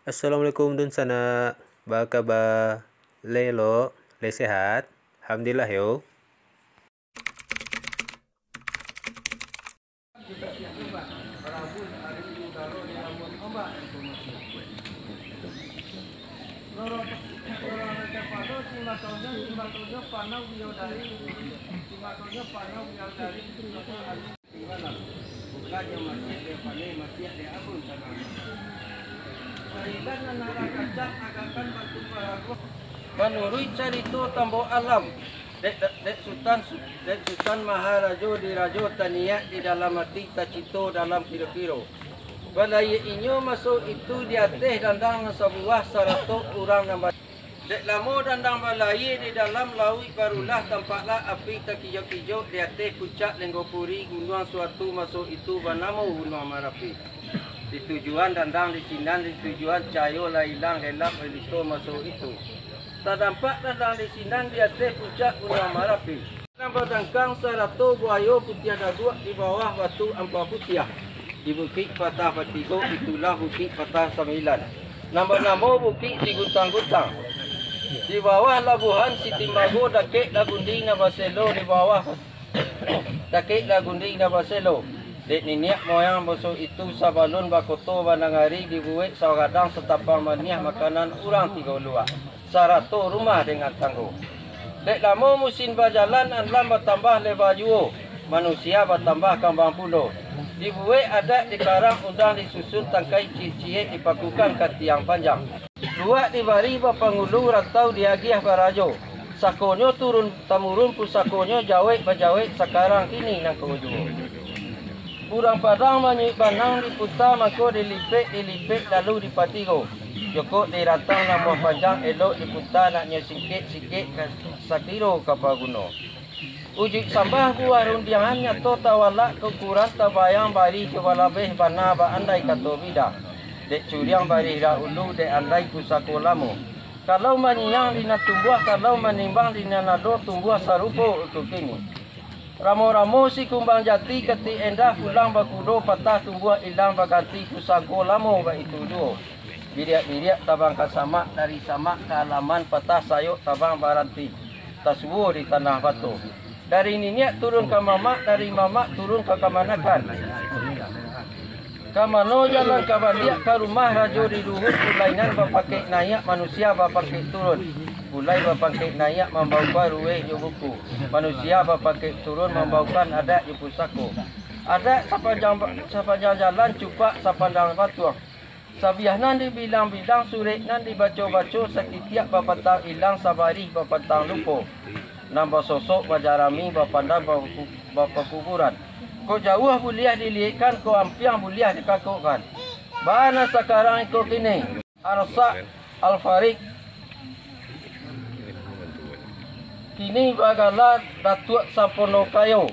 Assalamualaikum dun sana. Ba kabar? Le lo, le sehat? Alhamdulillah yo. Menurut cerita Tambo Alam, Dek Sultan Maharajo di Rajo Taniak di dalam hati Tacito dalam kira-kira. Balai inyo masuk itu di atas dandang sebuah 100 orang nampak. Dek lama dandang balai di dalam laut barulah tampaklah api terkijau-kijau di atas puncak Lenggopuri gunung suatu masuk itu bernama Gunung Marapi. Di tujuan dandang di Sinan, di tujuan Cayo Lailang Helak Elito masuk itu. Tak nampak dandang di Sinan di atas puncak Gunung Marapi. Nampak dangkang 100 buaya putih ada dua di bawah batu ampar putih. Di Bukit Patah Patigo itulah Bukit Patah 9. Nama-nama bukit di Gutang-Gutang. Di bawah Labuhan Sitimbago Dakik Lagunding Nabaselo di bawah Dakik Lagunding Nabaselo. Dek nenek moyang bosok itu sabalun bakoto banangari dibuat sawadang setapang maniah makanan orang 3 luar. 100 rumah dengan tangguh. Dek lama musim berjalan anlam bertambah lebar juo. Manusia bertambah kambang pulau. Dibuat adat di karang undang disusun tangkai cicih dipakukan ke tiang panjang. Luak dibari bapangulu rantau diagiah barajo. Sakonyo turun tamurun pusakonyo jawek bajawek sekarang kini nang keujung. Kurang padang banyak banang diputar mako dilipik lalu dipatigo. Joko dirantang nama panjang elok diputar naknya sikit-sikit ke sakiro kapal gunung. Uji sambah buah rundiangan nyato tawalak kekuran tabayang bari kewalabeh bana ba andai kato bida. Dek curiang bari ulu dek andai kusako lamu. Kalau manyang dina tumbuh, kalau menimbang dina nado tumbuh sarupo untuk kini. Ramo-ramo si kumbang jati keti endah pulang bakudo patah tumbuh ilang baganti kusako lamu ba itu duo. Biriak-biriak tabang kasamak dari samak ke halaman patah sayuk tabang baranti. Tasbuh di tanah batu. Dari niniak turun ke mamak, dari mamak turun ke kamanakan. Kamano jalan ke baliak ke rumah rajo di luhur kulainan berpakai nayak manusia berpakai turun. Kulai berpakai nayak membaukan ruweh di buku. Manusia berpakai turun membaukan adat di pusako. Adat sepanjang jalan cupak sepandang batuang. Sabiah nan dibilang-bilang surik nan dibaca-baca sekitiak bapatang ilang sabari bapatang lupo. Nambah sosok bajarami bapandang bapa kuburan. Ko jauh buliah dilihatkan, ko ampiang buliah dikakukkan. Bana sekarang ikut kini. Arsak Al-Farik. Kini bagala Datuk Sapono Kayo.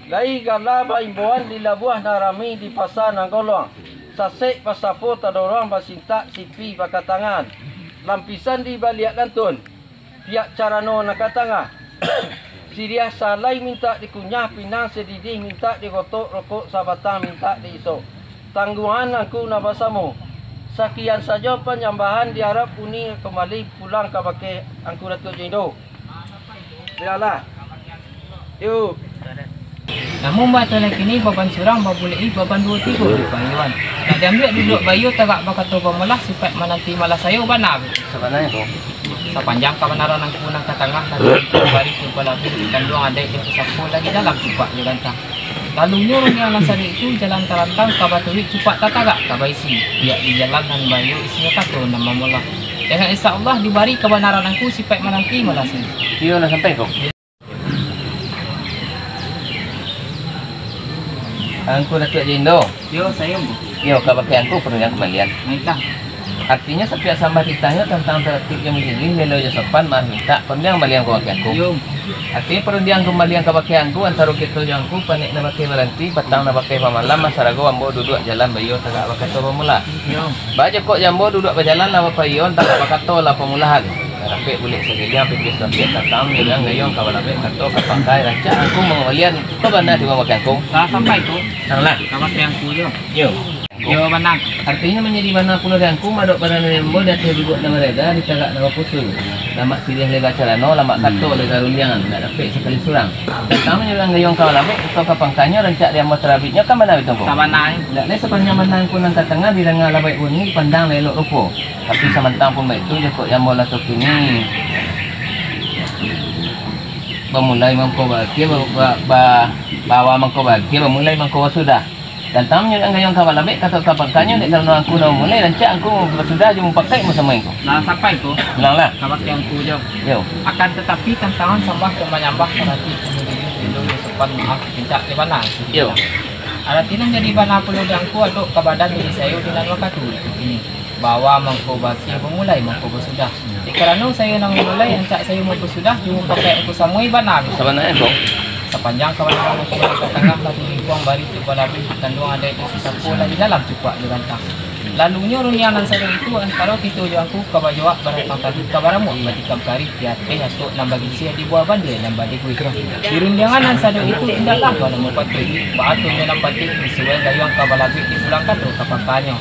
Lai gala baimbuan di Labuah Narami di Pasar Nanggolong. Sasek pasapo tadorong basintak sipi bakatangan. Lampisan di baliak lantun. Pihak carano nakatanga. Siriah salai minta dikunyah pinang sedidih minta digotok rokok sabatang minta diisok. Tanggungan aku nabasamu. Sekian saja penyambahan diharap uni kembali pulang ke pakai angku Datuk Jindo. Biarlah. Yuk. Namun baca lagi ni baban surang babulai baban 23 bayuan. Nak diambil duduk bayu tagak bakato pemalah sifat menanti malah saya banab. Sebenarnya kok. Sepanjang kebenaran aku nang ke tengah dan bari tu pala kandung ada yang sapu lagi dalam cupak dia gantang. Lalu nyuruh yang langsung itu jalan terantang ke Batuwik cupak tak tagak ke baisi. Dia di jalan dan bayu isinya tato nama mula. Dengan insya-Allah dibari kebenaran aku sifat menanti malah saya. Dia nak sampai kok. Angku Datuk Jindo. Yo saya bu. Yo kabakianku perlu kembalian. Minta. Artinya setiap sampai ditanya tentang tertib yang menjadi lelo jasapan mah minta perlu kembalian kabakianku. Yo. Artinya perlu kembalian kabakianku antara kita jangku panik na pakai berhenti batang na pakai pamalam masarago ambo duduk jalan bayo tagak bakato pemula. Yo. Baja kok jambo duduk berjalan na payon tagak bakato la pemulahan. Rapi boleh segala pipis rapi tatang yang gayong kawalabe kato kapakai raja aku mengembalian ke banda di kabakianku. Dah sampai tu. Sanglah. Kabakianku yo. Yo. Yo menang. Artinya menjadi mana pulau dangku madok barang lembo dan duduk nama reda di tagak nama pusu. Lama silih lega calano, lama kato lega runjangan, nak dapat sekali surang. Dan kami yang gayung kau labek, atau kapangkannya rencak dia mau terabitnya kan mana itu? Sama naik. Tidak ni sepanjang menang pun nanti tengah di tengah labek bunyi pandang lelok rupo. Tapi samantang pun itu joko yang bola tu kini. Memulai mengkobakia bawa mengkobakia memulai mengkoba sudah. Dan tamu yang gayung kau labek kata kapangkannya di kalau aku dah mulai rencak aku sudah jumpa pakai sama itu. Nah sampai ku. Bilanglah. Kabak yang ku jauh. Yo. Akan tetapi tantangan sambah ke menyambah nanti kemudian sepan maaf minta di mana. Yo. Ada tinang jadi bana pulau dangku atau kebadan diri saya di dalam waktu ini. Bawa mengkobaki memulai mengkoba sudah. Karena saya nang mulai encak saya mau sudah jumpa pakai aku samui bana. Sebenarnya kok. Sepanjang kawanan aku ke tengah lagi lingkuang bari coba labih kandung ada itu sapu lagi dalam cukup di rantang. Lalunya runyangan saya itu antara kita jo aku kabajawak barang tadi kabaramu bagi kabari dia atau nambah gisi di buah bandel nambah di kuih. Di runyangan saya itu indahlah kalau mau pati batunya nampati sesuai gayung kabalabik di pulang kato kapangkanyo.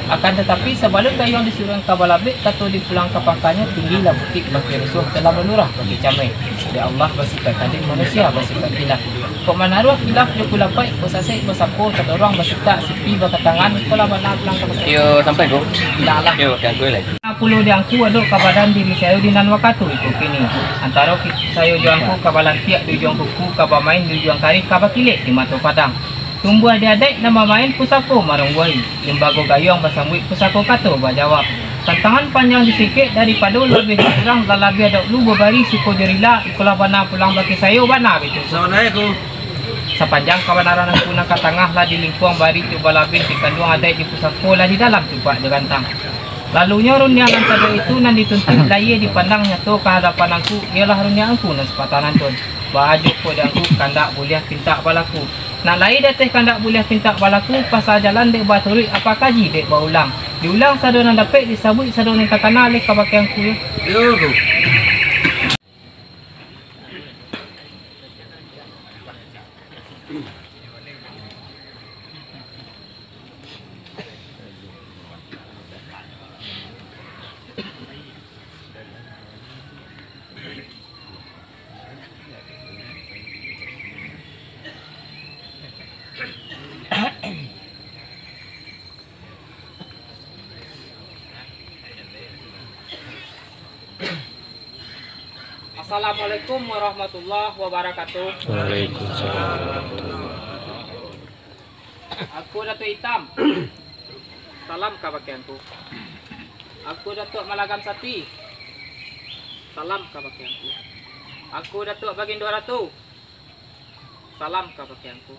Akan tetapi sebalik gayung disuruh kabalabik kato di pulang kapangkanyo tinggilah butik bagi rusuh telah melurah bagi camai. Ya Allah bersikap tadi manusia bersikap hilaf. Kok menaruh hilaf yo kulapai posase posapo tadorong bersikap sipi bakatangan kula bana pulang kapangkanyo. Yo sampai kok. Ilalah. Yo yang gue lagi. Pulau di angku aduk kabadan diri saya di nan wakatu itu kini. Antara saya juangku kabalan tiak di juang kuku kabamain di juang kari kabakilik di mata padang. Tumbuh adik-adik nama main pusako marung buai. Lembago gayung basambui pusako kato bajawab. Tantangan panjang disikit daripada lebih kurang lebih ada lu bari suko jerila ikulah bana pulang bagi saya bana gitu. Assalamualaikum. Sepanjang kebenaran aku nak tengah lah di lingkuang bari coba labih di kandung adik di pusako lah di dalam coba di rantang. Lalunya runyangan sada itu nan dituntut laya dipandangnya tu kehadapan aku ialah runyangan aku nan sepatanan tu. Baju ko dan aku kandak boleh pinta balaku. Nak lain dateh kandak boleh pinta balaku pasal jalan dek baturi apa kaji dek baulang. Diulang sada nan dapat disabut sada nan takana lek kabakian ku. Yo. Assalamualaikum warahmatullahi wabarakatuh. Waalaikumsalam. Aku Datuk Hitam. Salam kabakianku. Aku Datuk Malagam Sati. Salam kabakianku. Aku Datuk Bagindo Ratu. Salam kabakianku.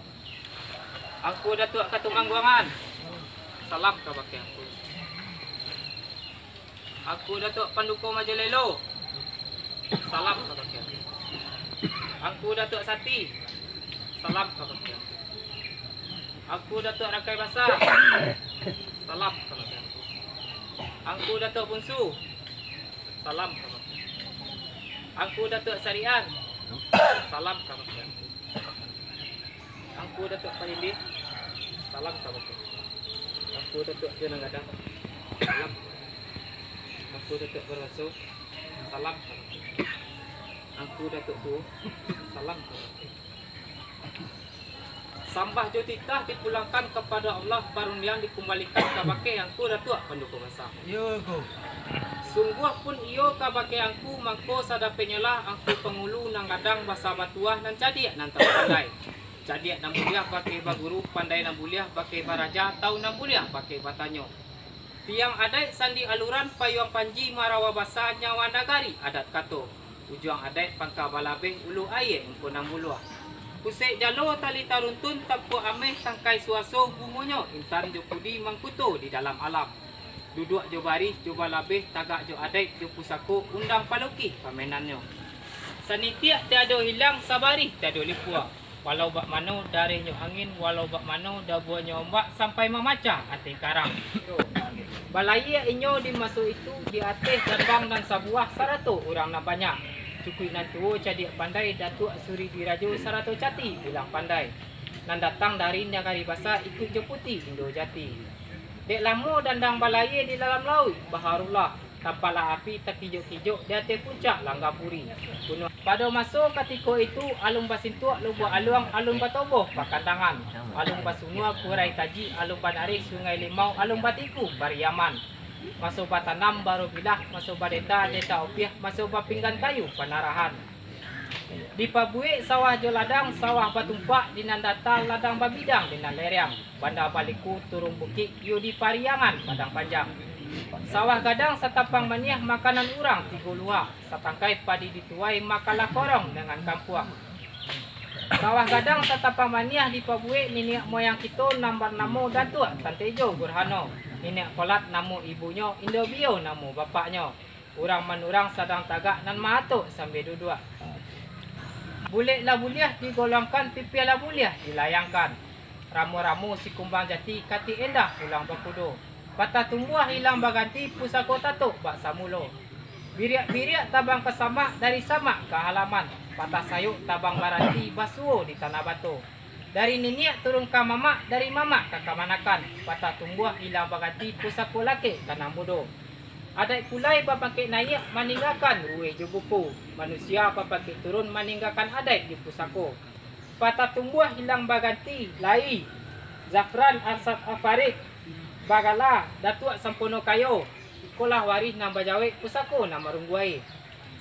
Aku Datuk Katumangguangan. Salam kabakianku. Aku Datuk Panduko Majalelo. Salam kabakianku. Aku Datuk Sati. Salam kabakianku. Aku Datuk Rakai Basah. Salam kabakianku. Aku Datuk Bunsu. Salam kabakianku. Aku Datuk Sarian. Salam kabakianku. Aku Datuk Palindit. Salam kabakianku. Aku Datuk Jonanggadang. Salam. Aku Datuk Berwaso. Salam kabakianku. Aku Datuk Tu. Salam kabakianku. Sambah jotitah dipulangkan kepada Allah parunian dikembalikan kabake angku Datuk Panduko Basah. Yo go. Sungguh pun iyo kabake angku mangko sadapenya lah angku pengulu nang kadang basa batuah nan cadiak nan pandai. Cadiak nang buliah pakai baguru pandai nang buliah pakai baraja tau nang buliah pakai batanyo. Tiang adat sandi aluran payung panji marawa basa nyawa nagari adat kato. Ujung adat pangka balabeh ulu aye engko nang buluah. Kusek jalo tali taruntun takpo ameh tangkai suaso bumonyo intan jo pudi mangkuto di dalam alam. Duduk jo baris jo balabeh tagak jo adat jo pusako undang paluki pamenannya. Sanitiak tiada hilang sabari tiada lipua. Walau bak mano dari nyo angin walau bak mano dabuah nyo ombak sampai memacah ati karang. Balaya inyo di masuk itu di atas gerbang dan sabuah 100 orang na banyak. Cukui nan tuwo cadiak pandai Datuk Suri Dirajo 100 cati bilang pandai. Nan datang dari Nagari Basah ikut je putih Indo Jati. Dek lamo dandang balaya di dalam laut, baharullah. Tapalah api terkijuk-kijuk di atas puncak Langgapuri. Pada masa ketika itu, alung basintuak lubuh aluang, alung batoboh pakandangan. Alung basunua kurai taji, alung banarik sungai limau, alung batiku bariaman. Masuk batanam baru bilah, masuk badeta deta opiah, masuk bapinggan kayu panarahan. Di pabuik sawah joladang, sawah batumpak, di nandata ladang babidang, di naleriang. Banda baliku turung bukit, yu di pariangan, padang panjang. Sawah gadang satapang maniah makanan urang tiga luar. Satangkai padi dituai makalah korong dengan kampuang. Sawah gadang satapang maniah di pabuik nenek moyang kita nambar namo Datuk Tantejo Burhano. Nenek kolat namo ibunya, Indobio namo bapaknya. Urang manurang sadang tagak nan mahatuk sambil duduk. Bulik lah buliah digolongkan, pipi lah buliah dilayangkan. Ramu-ramu si kumbang jati kati endah pulang bakudo. Patah tumbuh hilang baganti pusako tatuk bak samulo. Biriak-biriak tabang kesamak dari samak ke halaman. Patah sayuk tabang baranti basuo di tanah batu. Dari niniak turun ke mamak, dari mamak ke kamanakan. Patah tumbuh hilang baganti pusako laki kanang bodoh. Adai pulai papakit naik meninggalkan ruih jubuku. Manusia papakit turun meninggalkan adai di pusako. Patah tumbuh hilang baganti lai. Zafran Arsad Afarid Bagala Datuk Sampono Kayo ikolah waris nang bajawe pusako nang marungguai.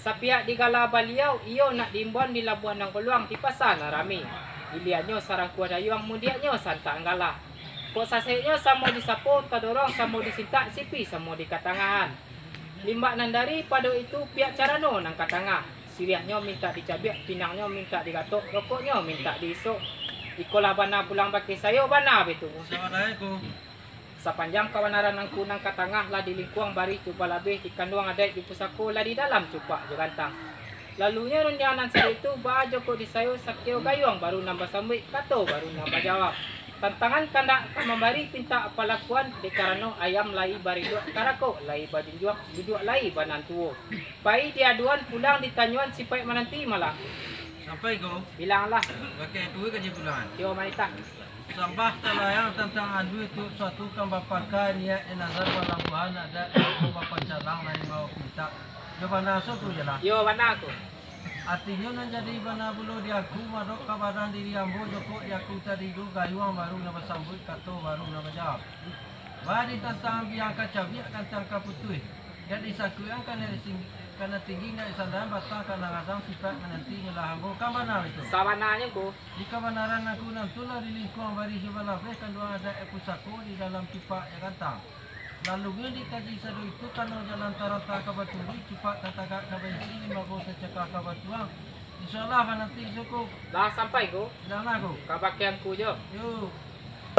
Sa pihak di gala baliau iyo nak diimbon di Labuan nang Peluang di pasar nang rami. Ilianyo sarang kuadayuang mudiaknyo santa anggalah. Kok saseknyo samo disapo kadorong samo disintak sipi samo di katangahan. Limbak nan dari pada itu pihak carano nang katangah. Siriahnya minta dicabiak, pinangnya minta digatok, rokoknya minta diisok. Ikolah bana pulang baki sayo bana betul. Assalamualaikum. Sepanjang kawanaran ang kunang katangah lah di lingkuang bari cuba labih di kanduang aday di pusako lah di dalam cupa jogantang. Lalunya rundianan sa itu ba joko di sayo sakyo gayuang baru nambah sambut kato baru nambah jawab. Tantangan kandak kamambari pinta apalakuan di karano ayam lai bari dua karako lai badinjuak duduk lai banantuo. Pai diaduan pulang ditanyuan sipai menanti malah. Sampai go. Bilanglah. Pakai duit kerja bulan. Yo manita. Sambah telayang tentang adu itu suatu kan bapakai niat nazar pelabuhan ada aku bapak calang nai mau minta. Coba naso tu je lah. Yo mana aku. Artinya nan jadi bana bulu di aku madok kabaran diri ambo joko di aku tadi du gayuang baru nama sambut kato baru nama jawab. Badi tentang biang kacabi akan tangkap putui. Jadi saku yang kan karena tinggi nggak sandan batang karena kadang sifat menanti ngelah ambo kan benar itu. Sawananya ko. Di kebenaran aku nantulah di lingkungan bari sebelah kan dua ada pusako di dalam pipa ya kantang. Lalu dikaji sadu itu kan jalan tarata kabaturi pipa tatagak kabensi bago sa caka kabatuang. Insyaallah nanti cukup. Lah sampai ko. Bilang aku. Kabakian ku jo. Yuk.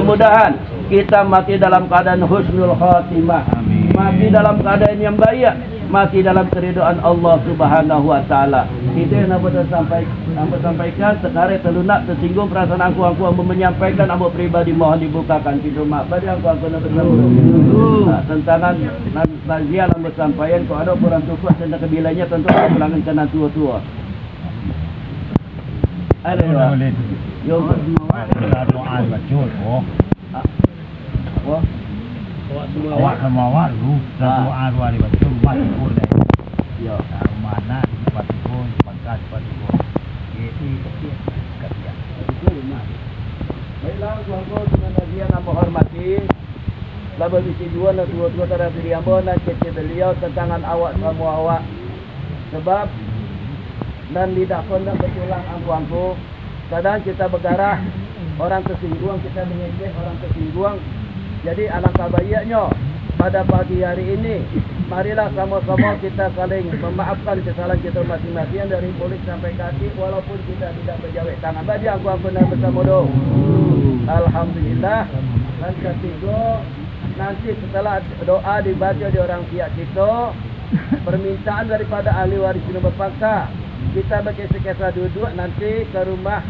Mudah-mudahan kita mati dalam keadaan husnul khatimah. Mati dalam keadaan yang baik, mati dalam keridhaan Allah Subhanahu wa taala. Kita yang dapat sampaikan sekarang terlunak tersinggung perasaan aku menyampaikan ambo pribadi mohon dibukakan pintu maaf bagi aku nak bersama. Tentangan nazia yang bersampaian ko ada orang tua tentang kebilanya tentu pelanggan kena tua-tua. Ada yo. Doa bacot oh. Wah. Awak sama awak lu doa doa di bacot mati pun deh. Yo. Mana mati pun pangkat mati pun. Ini kasihan. Baiklah tuan-tuan dengan nazia yang menghormati. Labah bisi dua dan tua-tua tara diri ambo dan cece beliau tentangan awak semua awak. Sebab dan lidah kondak bertulang angku-angku. Kadang kita bergarah, orang tersinggung, kita mengejek orang tersinggung. Jadi alangkah baiknya pada pagi hari ini, marilah sama-sama kita saling memaafkan kesalahan kita masing-masing dari mulut sampai kaki, walaupun kita tidak berjawab tangan. Bagi aku dan bersama dong. Alhamdulillah. Dan ketiga, nanti setelah doa dibaca di orang pihak kita, permintaan daripada ahli waris sini berpangkat. Kita berkesah-kesah duduk nanti ke rumah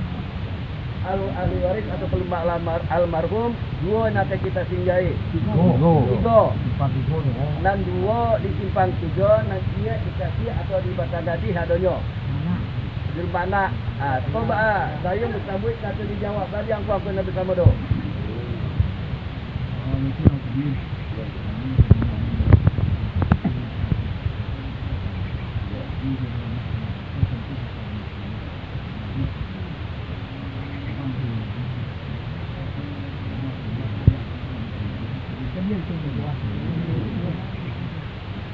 ahli waris atau pelumak almarhum. Dua nanti kita singgahi. Tiga. Dan dua di simpang tiga nanti dikasih atau di Batagadi hadonyo. Di mana? Coba saya bersambut kata dijawab. Bagi yang aku nak bersama doh.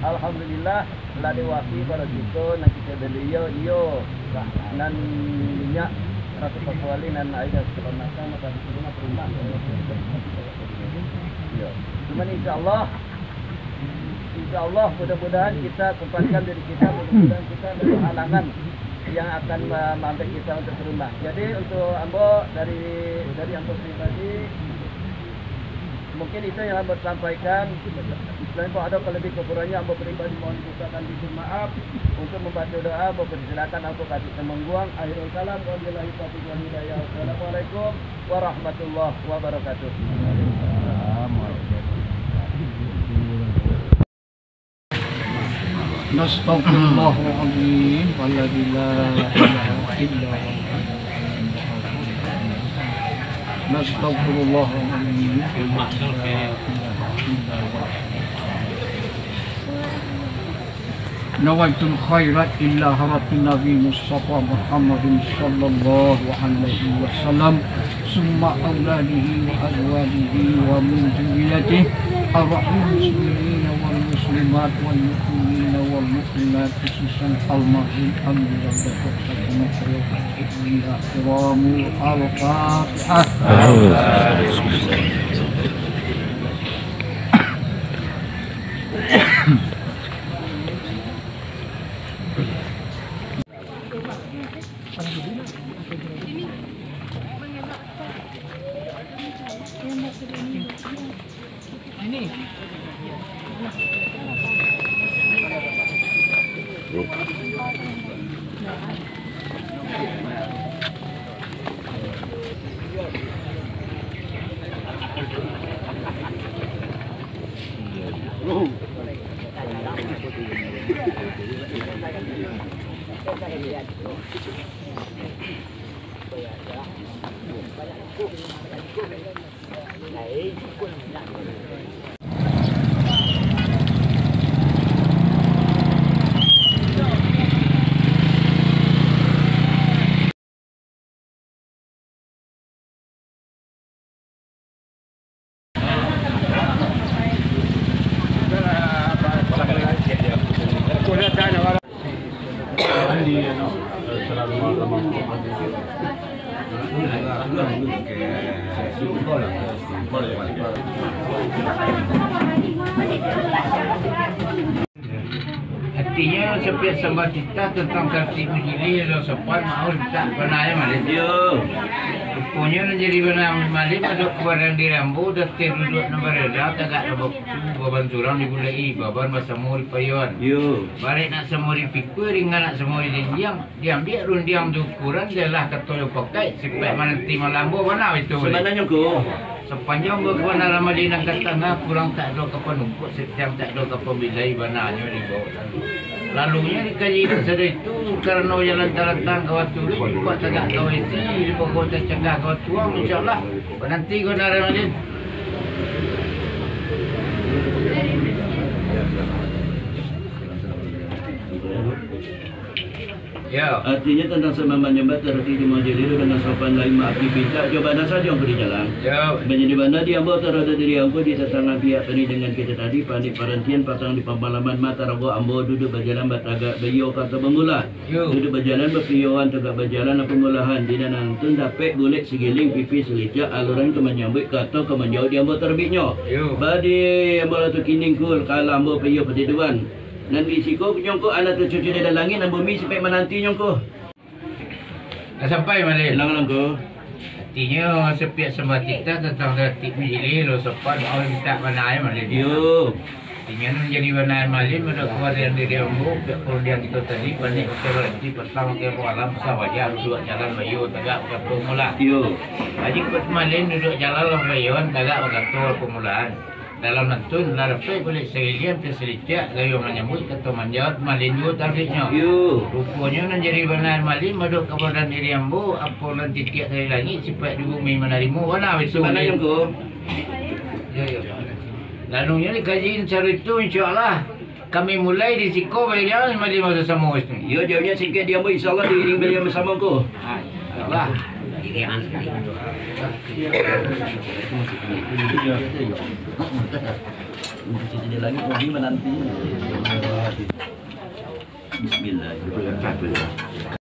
Alhamdulillah telah diwakili pada kita nak kita beliau iyo nan minyak ratu pakuali nan aida keponakan maka rumah perumah. Ya. Cuma insyaallah mudah-mudahan kita tempatkan diri kita, mudah-mudahan kita dari halangan yang akan mengambil kita untuk rumah. Jadi untuk ambo dari ambo pribadi mungkin itu yang ambo sampaikan. Selain itu ada lebih kekurangannya ambo pribadi mohon dibukakan izin maaf untuk membaca doa. Ambo persilakan ambo kasih temengguang. Akhirul kalam wabillahi taufiq wal hidayah. Wassalamualaikum warahmatullahi wabarakatuh. Nastaghfirullahaladzim walladzi la ilaha illa huwa. Nastaghfirullahaladzim walladzi la ilaha illa huwa. Nawaitul khairat illa haratin Nabi Mustafa Muhammadin sallallahu alaihi wasallam summa auladihi wa azwajihi wa min dzurriyyatihi arwahul muslimina wal muslimat wal mu'minina wal mu'minat khususan almarhum alhamdulillah Artinya setiap sembah kita tentang tertib majlis dan sopan mau tak pernah ya malam. Yo. Rupanya jadi benar malam ada keluaran di rambu dah terduduk nombor dah tagak robok baban turang dibulai baban masa mul payuan. Yo. Balik nak semua dipikir ringan nak semua diambil rundiang ukuran jelah ketoyo pakai supaya nanti malam mana itu. Sebenarnya ko sepanjang berkebenaran Madinah ke tengah kurang tak ada kepenumpuk setiap tak ada kepebilai bananya di bawah. Lalunya dikaji sudah itu karena jalan terentang kawat turun buat tegak kau isi di pokok tercegah kawat tuang insyaallah nanti kebenaran Madinah. Ya. Artinya tentang sembah nyembah terhenti di majlis dengan sopan lain maaf dipinta jawaban saja yang beri jalan. Ya. Menjadi mana dia ambil terhadap diri ambo di tangan pihak tadi dengan kita tadi panik parantian patang di pembalaman mata rago ambo duduk berjalan bertagak beyo kata bermula. Duduk berjalan berpiyauan tegak berjalan pemulahan di nantun dapat golek segiling pipi selicak aluran ke menyambut kata ke menjauh di ambo terbitnya. Badi ambo tu kining kul kalau ambo piyo petiduan. Nanti siko nyongko anak tercuci di dalam langit dan bumi sampai menanti nyongko. Dah sampai Malik. Lang ko. Artinya setiap sembah kita tentang tertib majlis lo sopan mau minta mana Malik. Yo. Artinya menjadi benar Malik menurut keluarga dari ambo kemudian kita tadi banyak kita berhenti bersama ke alam sahaja harus buat jalan bayu tegak ke pemula. Yo. Haji kot Malik duduk jalan bayuan tegak ke pemulaan. Dalam nantun larapay boleh segilian terselicak gayo menyambut kata manjawat malinyo tarbitnya. Rupanya menjadi benar malin maduk kepada diri ambo apolan titik dari langit supaya di bumi menarimu wana itu. Mana yang ko? Ya. Lalunya dikajiin cara itu insyaAllah kami mulai di Siko beliau mari masa sama ni. Ya jawabnya sikit dia insya-Allah diiring beliau bersama tu. Ha, insyaAllah. Dia lagi pergi menanti. Bismillahirrahmanirrahim.